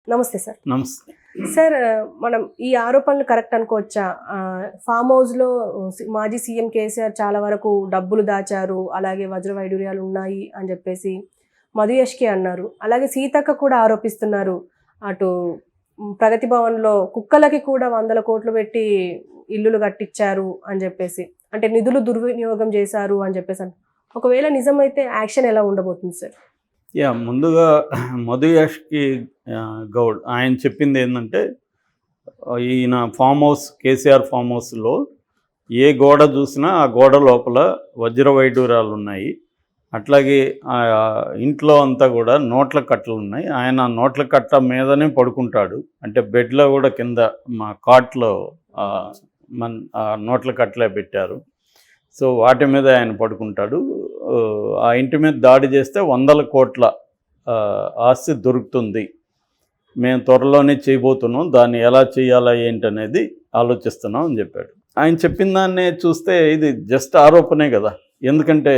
నమస్తే సార్. నమస్తే. సార్, మనం ఈ ఆరోపణలు కరెక్ట్ అనుకోవచ్చా? ఫామ్ హౌస్‌లో మాజీ సీఎం కేసీఆర్ చాలా వరకు డబ్బులు దాచారు, అలాగే వజ్ర వైడూర్యాలు ఉన్నాయి అని చెప్పేసి మధు యష్కి అన్నారు. అలాగే సీతక్క కూడా ఆరోపిస్తున్నారు. అటు ప్రగతి భవన్‌లో కుక్కలకి కూడా 100 కోట్లు పెట్టి ఇల్లులు కట్టించారు అని చెప్పేసి, అంటే నిధులు దుర్వినియోగం చేశారు అని చెప్పేసి. ఒకవేళ నిజమైతే యాక్షన్ ఎలా ఉండబోతుంది సార్? ముందుగా మధు యష్కి గౌడ్ ఆయన చెప్పింది ఏంటంటే, ఈయన ఫామ్ హౌస్ కేసీఆర్ ఫామ్ హౌస్లో ఏ గోడ చూసినా ఆ గోడ లోపల వజ్ర వైడూర్యాలు ఉన్నాయి. అట్లాగే ఇంట్లో అంతా కూడా నోట్ల కట్టలు ఉన్నాయి. ఆయన నోట్ల కట్ట మీదనే పడుకుంటాడు. అంటే బెడ్లో కూడా కింద మా కాట్లో నోట్ల కట్టలే పెట్టారు. సో వాటి మీద ఆయన పడుకుంటాడు. ఆ ఇంటి మీద దాడి చేస్తే 100 కోట్ల ఆస్తి దొరుకుతుంది, మేము త్వరలోనే చేయబోతున్నాం, దాన్ని ఎలా చేయాలా ఏంటనేది ఆలోచిస్తున్నాం అని చెప్పాడు. ఆయన చెప్పిన దాన్నే చూస్తే ఇది జస్ట్ ఆరోపణే కదా. ఎందుకంటే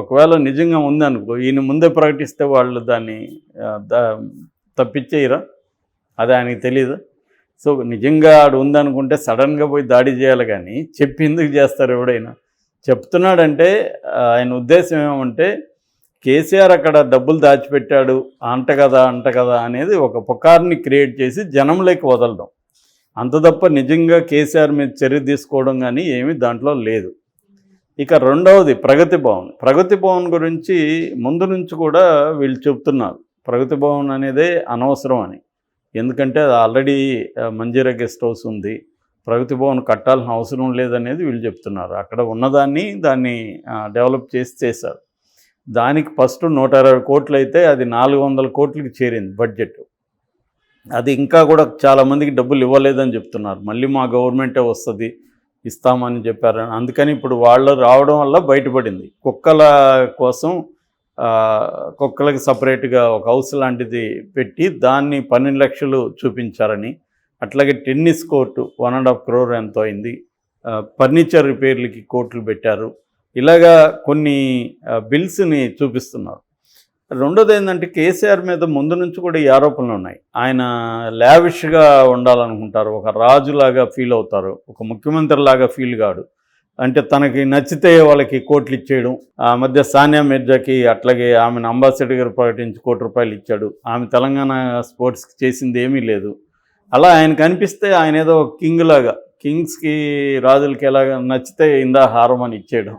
ఒకవేళ నిజంగా ఉందనుకో, ఈయన ముందే ప్రకటిస్తే వాళ్ళు దాన్ని తప్పించేయరా? అది ఆయనకి తెలియదు. సో నిజంగా ఆడు ఉందనుకుంటే సడన్గా పోయి దాడి చేయాలి, కానీ చెప్పి ఎందుకు చేస్తారు? ఎవడైనా చెప్తున్నాడంటే ఆయన ఉద్దేశం ఏమంటే, కేసీఆర్ అక్కడ డబ్బులు దాచిపెట్టాడు అంట కదా అనేది ఒక పుకార్ని క్రియేట్ చేసి జనంలోకి వదలడం, అంత తప్ప నిజంగా కేసీఆర్ మీద చర్య తీసుకోవడం కానీ ఏమీ దాంట్లో లేదు. ఇక రెండవది ప్రగతి భవన్ గురించి ముందు నుంచి కూడా వీళ్ళు చెప్తున్నారు, ప్రగతి భవన్ అనేదే అనవసరం అని. ఎందుకంటే అది ఆల్రెడీ మంజీరా గెస్ట్ హౌస్ ఉంది, ప్రగతి భవన్ కట్టాల్సిన అవసరం లేదనేది వీళ్ళు చెప్తున్నారు. అక్కడ ఉన్నదాన్ని డెవలప్ చేశారు. దానికి ఫస్ట్ 120 కోట్లు అయితే అది 400 కోట్లకి చేరింది బడ్జెట్. అది ఇంకా కూడా చాలామందికి డబ్బులు ఇవ్వలేదని చెప్తున్నారు. మళ్ళీ మా గవర్నమెంటే వస్తుంది, ఇస్తామని చెప్పారు. అందుకని ఇప్పుడు వాళ్ళు రావడం వల్ల బయటపడింది. కుక్కల కోసం కుక్కలకి సపరేట్గా ఒక హౌస్ లాంటిది పెట్టి దాన్ని 12 లక్షలు చూపించారని, అట్లాగే టెన్నిస్ కోర్టు 1.5 crore ఎంతో అయింది, ఫర్నిచర్ రిపేర్లకి కోట్లు పెట్టారు. ఇలాగా కొన్ని బిల్స్ని చూపిస్తున్నారు. రెండోది ఏంటంటే, కేసీఆర్ మీద ముందు నుంచి కూడా ఈ ఆరోపణలు ఉన్నాయి. ఆయన లావిష్గా ఉండాలనుకుంటారు, ఒక రాజులాగా ఫీల్ అవుతారు, ఒక ముఖ్యమంత్రి లాగా ఫీల్ కాడు. అంటే తనకి నచ్చితే వాళ్ళకి కోట్లు ఇచ్చేయడం. ఆ మధ్య సానియా మిర్జాకి అట్లాగే ఆమెను అంబాసిడర్గా ప్రకటించి ₹1 కోటి ఇచ్చాడు. ఆమె తెలంగాణ స్పోర్ట్స్కి చేసింది ఏమీ లేదు. అలా ఆయన కనిపిస్తే ఆయన ఏదో కింగ్ లాగా, కింగ్స్కి రాజులకి ఎలాగ నచ్చితే ఇందా హారం అని ఇచ్చేయడం,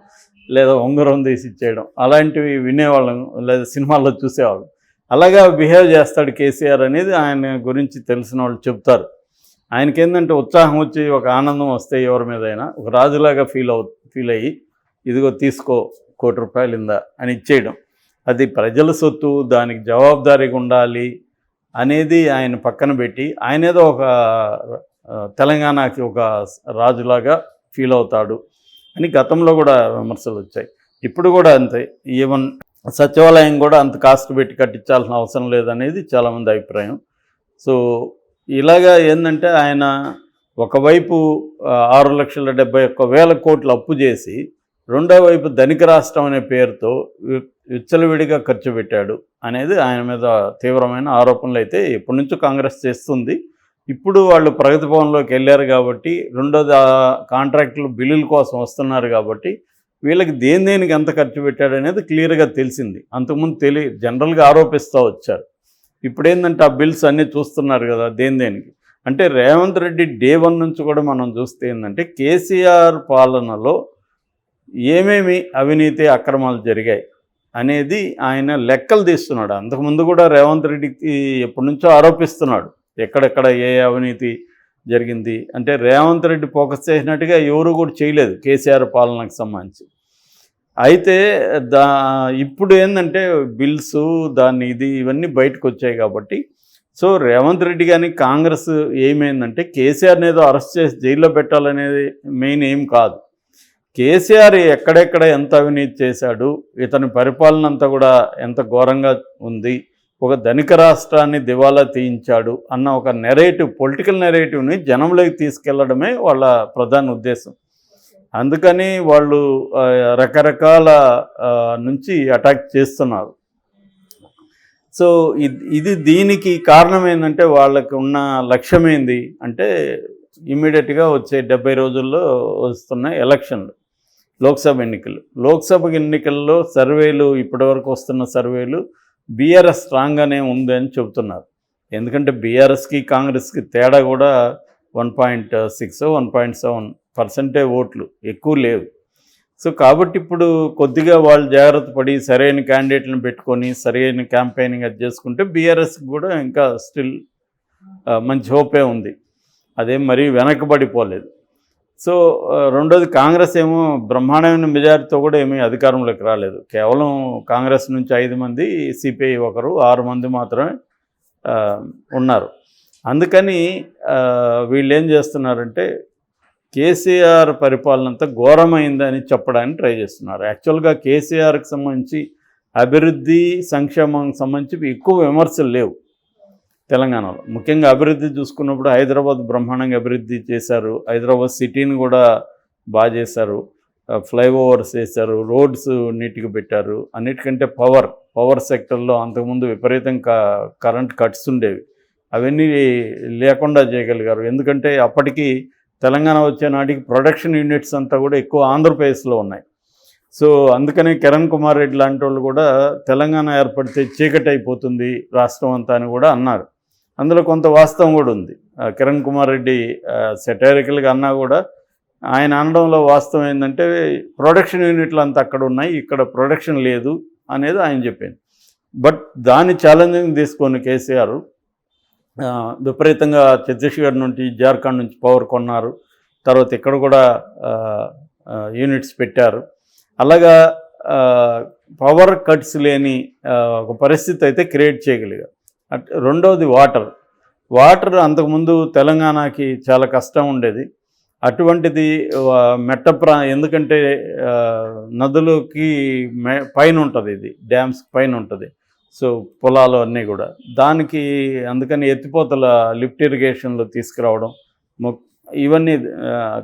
లేదా ఉంగరం తీసి ఇచ్చేయడం, అలాంటివి వినేవాళ్ళం, లేదా సినిమాల్లో చూసేవాళ్ళం. అలాగా బిహేవ్ చేస్తాడు కేసీఆర్ అనేది ఆయన గురించి తెలిసిన వాళ్ళు చెప్తారు. ఆయనకేందంటే ఉత్సాహం వచ్చి, ఒక ఆనందం వస్తే ఎవరి మీదైనా ఒక రాజులాగా ఫీల్ అయ్యి, ఇదిగో తీసుకో ₹1 కోటి ఇందా అని ఇచ్చేయడం. అది ప్రజల సొత్తు, దానికి జవాబుదారీగా ఉండాలి అనేది ఆయన పక్కన పెట్టి, ఆయన ఏదో ఒక తెలంగాణకి ఒక రాజులాగా ఫీల్ అవుతాడు అని గతంలో కూడా విమర్శలు వచ్చాయి. ఇప్పుడు కూడా అంతే. ఈవెన్ సచివాలయం కూడా అంత కాస్ట్ పెట్టి కట్టించాల్సిన అవసరం లేదనేది చాలామంది అభిప్రాయం. సో ఇలాగా ఏంటంటే, ఆయన ఒకవైపు 6,71,000 కోట్లు అప్పు చేసి, రెండో వైపు ధనిక రాష్ట్రం అనే పేరుతో విచ్చలవిడిగా ఖర్చు పెట్టాడు అనేది ఆయన మీద తీవ్రమైన ఆరోపణలు అయితే ఎప్పటి నుంచో కాంగ్రెస్ చేస్తుంది. ఇప్పుడు వాళ్ళు ప్రగతి భవన్లోకి వెళ్ళారు కాబట్టి, రెండోది కాంట్రాక్టులు బిల్లుల కోసం వస్తున్నారు కాబట్టి, వీళ్ళకి దేనికి ఎంత ఖర్చు పెట్టాడు అనేది క్లియర్గా తెలిసింది. అంతకుముందు జనరల్గా ఆరోపిస్తూ వచ్చారు. ఇప్పుడు ఏంటంటే, ఆ బిల్స్ అన్నీ చూస్తున్నారు కదా దేనికి. అంటే రేవంత్ రెడ్డి డే 1 నుంచి కూడా మనం చూస్తే ఏంటంటే, కేసీఆర్ పాలనలో ఏమేమి అవినీతి అక్రమాలు జరిగాయి అనేది ఆయన లెక్కలు తీస్తున్నాడు. అంతకుముందు కూడా రేవంత్ రెడ్డికి ఎప్పటి నుంచో ఆరోపిస్తున్నాడు ఎక్కడెక్కడ ఏ అవినీతి జరిగింది. అంటే రేవంత్ రెడ్డి ఫోకస్ చేసినట్టుగా ఎవరు కూడా చేయలేదు కేసీఆర్ పాలనకు సంబంధించి. అయితే ఇప్పుడు ఏంటంటే, బిల్స్ ఇవన్నీ బయటకు వచ్చాయి కాబట్టి, సో రేవంత్ రెడ్డి కానీ కాంగ్రెస్ ఏమైందంటే, కేసీఆర్ని ఏదో అరెస్ట్ చేసి జైల్లో పెట్టాలనేది మెయిన్ ఏం కాదు. కేసీఆర్ ఎక్కడెక్కడ ఎంత అవినీతి చేశాడు, ఇతని పరిపాలన అంతా కూడా ఎంత ఘోరంగా ఉంది, ఒక ధనిక రాష్ట్రాన్ని దివాలా తీయించాడు అన్న ఒక పొలిటికల్ నెరేటివ్ని జనంలోకి తీసుకెళ్లడమే వాళ్ళ ప్రధాన ఉద్దేశం. అందుకని వాళ్ళు రకరకాల నుంచి అటాక్ చేస్తున్నారు. సో ఇది దీనికి కారణం ఏంటంటే వాళ్ళకి ఉన్న లక్ష్యం ఏంది అంటే ఇమ్మీడియట్గా వచ్చే 70 రోజుల్లో వస్తున్న ఎలక్షన్లు, లోక్సభ ఎన్నికల్లో సర్వేలు ఇప్పటివరకు వస్తున్న సర్వేలు బీఆర్ఎస్ స్ట్రాంగ్గానే ఉంది అని చెబుతున్నారు. ఎందుకంటే బీఆర్ఎస్కి కాంగ్రెస్కి తేడా కూడా 1.6 1.7% ఓట్లు, ఎక్కువ లేవు. సో కాబట్టి ఇప్పుడు కొద్దిగా వాళ్ళు జాగ్రత్త పడి సరైన క్యాండిడేట్లను పెట్టుకొని సరైన క్యాంపెయినింగ్ అది చేసుకుంటే బీఆర్ఎస్కి కూడా ఇంకా స్టిల్ మంచి హోపే ఉంది, అదేం మరీ వెనకబడిపోలేదు. సో రెండోది కాంగ్రెస్ ఏమో బ్రహ్మాండమైన మెజారిటీతో కూడా ఏమీ అధికారంలోకి రాలేదు. కేవలం కాంగ్రెస్ నుంచి 5 మంది, సిపిఐ 1, 6 మంది మాత్రమే ఉన్నారు. అందుకని వీళ్ళు ఏం చేస్తున్నారంటే కేసీఆర్ పరిపాలన అంతా ఘోరమైందని చెప్పడానికి ట్రై చేస్తున్నారు. యాక్చువల్గా కేసీఆర్కి సంబంధించి అభివృద్ధి సంక్షేమానికి సంబంధించి ఎక్కువ విమర్శలు లేవు తెలంగాణలో. ముఖ్యంగా అభివృద్ధి చూసుకున్నప్పుడు హైదరాబాద్ బ్రహ్మాండంగా అభివృద్ధి చేశారు, హైదరాబాద్ సిటీని కూడా బాగా చేశారు, ఫ్లైఓవర్స్ వేశారు, రోడ్స్ నీట్గా పెట్టారు. అన్నిటికంటే పవర్ సెక్టర్లో అంతకుముందు విపరీతంగా కరెంట్ కట్స్ ఉండేవి, అవన్నీ లేకుండా చేయగలిగారు. ఎందుకంటే అప్పటికి తెలంగాణ వచ్చే నాటికి ప్రొడక్షన్ యూనిట్స్ అంతా కూడా ఎక్కువ ఆంధ్రప్రదేశ్లో ఉన్నాయి. సో అందుకనే కిరణ్ కుమార్ రెడ్డి లాంటి వాళ్ళు కూడా తెలంగాణ ఏర్పడితే చీకటి అయిపోతుంది రాష్ట్రం అంతా అని కూడా అన్నారు. అందులో కొంత వాస్తవం కూడా ఉంది. కిరణ్ కుమార్ రెడ్డి సెటైరికల్గా అన్నా కూడా ఆయన అనడంలో వాస్తవం ఏంటంటే ప్రొడక్షన్ యూనిట్లు అంతా అక్కడ ఉన్నాయి, ఇక్కడ ప్రొడక్షన్ లేదు అనేది ఆయన చెప్పింది. బట్ దాన్ని ఛాలెంజింగ్ తీసుకొని కేసీఆర్ విపరీతంగా ఛత్తీస్గఢ్ నుంచి, జార్ఖండ్ నుంచి పవర్ కొన్నారు, తర్వాత ఇక్కడ కూడా యూనిట్స్ పెట్టారు. అలాగా పవర్ కట్స్ లేని ఒక పరిస్థితి అయితే క్రియేట్ చేయగలిగారు. రెండవది వాటర్ అంతకుముందు తెలంగాణకి చాలా కష్టం ఉండేది. అటువంటిది ఎందుకంటే నదులకి పైన ఉంటుంది, ఇది డ్యామ్స్ పైన ఉంటుంది. సో పొలాలు అన్నీ కూడా దానికి అందుకని ఎత్తిపోతల లిఫ్ట్ ఇరిగేషన్లో తీసుకురావడం, ఇవన్నీ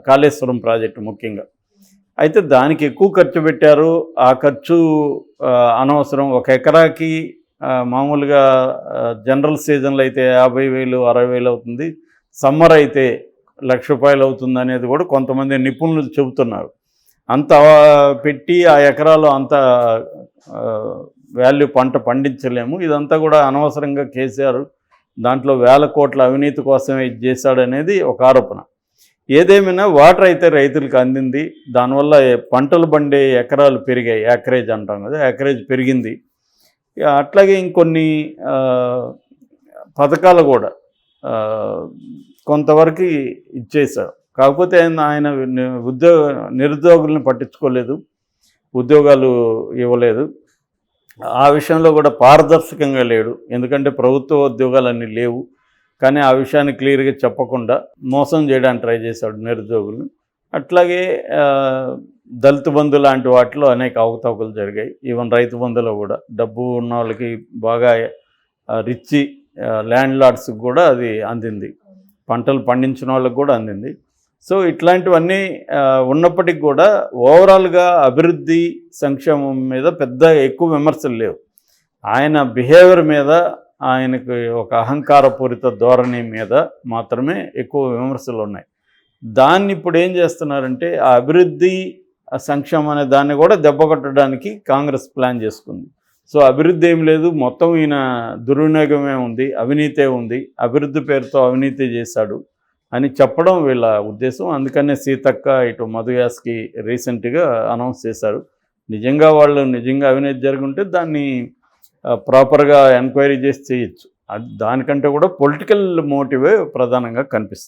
కాళేశ్వరం ప్రాజెక్టు ముఖ్యంగా. అయితే దానికి ఎక్కువ ఖర్చు పెట్టారు. ఆ ఖర్చు అనవసరం. 1 ఎకరాకి మామూలుగా జనరల్ సీజన్లో అయితే 50,000 60,000 అవుతుంది, సమ్మర్ అయితే ₹1,00,000 అవుతుంది అనేది కూడా కొంతమంది నిపుణులు చెబుతున్నారు. అంత పెట్టి ఆ ఎకరాలో అంత వాల్యూ పంట పండించలేము. ఇదంతా కూడా అనవసరంగా కేసీఆర్ దాంట్లో వేల కోట్ల అవినీతి కోసమే ఇది చేశాడనేది ఒక ఆరోపణ. ఏదేమైనా వాటర్ అయితే రైతులకు అందింది, దానివల్ల పంటలు పండే ఎకరాలు పెరిగాయి, యాక్రేజ్ అంటాం కదా, యాక్రేజ్ పెరిగింది. అట్లాగే ఇంకొన్ని పథకాలు కూడా కొంతవరకు ఇచ్చేశారు. కాకపోతే ఆయన నిరుద్యోగులను పట్టించుకోలేదు, ఉద్యోగాలు ఇవ్వలేదు. ఆ విషయంలో కూడా పారదర్శకంగా లేడు. ఎందుకంటే ప్రభుత్వ ఉద్యోగాలన్నీ లేవు, కానీ ఆ విషయాన్ని క్లియర్గా చెప్పకుండా మోసం చేయడానికి ట్రై చేశాడు నిరుద్యోగులను. అట్లాగే దళిత బంధు లాంటి వాటిలో అనేక అవకతవకలు జరిగాయి. ఈవెన్ రైతు బంధులో కూడా డబ్బు ఉన్న వాళ్ళకి, బాగా రిచ్ ల్యాండ్ లార్డ్స్కి కూడా అది అందింది, పంటలు పండించిన వాళ్ళకి కూడా అందింది. సో ఇట్లాంటివన్నీ ఉన్నప్పటికీ కూడా ఓవరాల్గా అభివృద్ధి సంక్షేమం మీద పెద్ద ఎక్కువ విమర్శలు లేవు. ఆయన బిహేవియర్ మీద, ఆయనకు ఒక అహంకారపూరిత ధోరణి మీద మాత్రమే ఎక్కువ విమర్శలు ఉన్నాయి. దాన్ని ఇప్పుడు ఏం చేస్తున్నారంటే ఆ అభివృద్ధి సంక్షేమం అనే దాన్ని కూడా దెబ్బకొట్టడానికి కాంగ్రెస్ ప్లాన్ చేసుకుంది. సో అభివృద్ధి ఏం లేదు, మొత్తం ఈయన దుర్వినియోగమే ఉంది, అవినీతే ఉంది, అభివృద్ధి పేరుతో అవినీతి చేశాడు అని చెప్పడం వీళ్ళ ఉద్దేశం. అందుకనే సీతక్క ఇటు మధు యాస్కి రీసెంట్గా అనౌన్స్ చేశారు. నిజంగా అవినీతి జరుగుంటే దాన్ని ప్రాపర్గా ఎంక్వైరీ చేసి చేయొచ్చు. దానికంటే కూడా పొలిటికల్ మోటివే ప్రధానంగా కనిపిస్తుంది.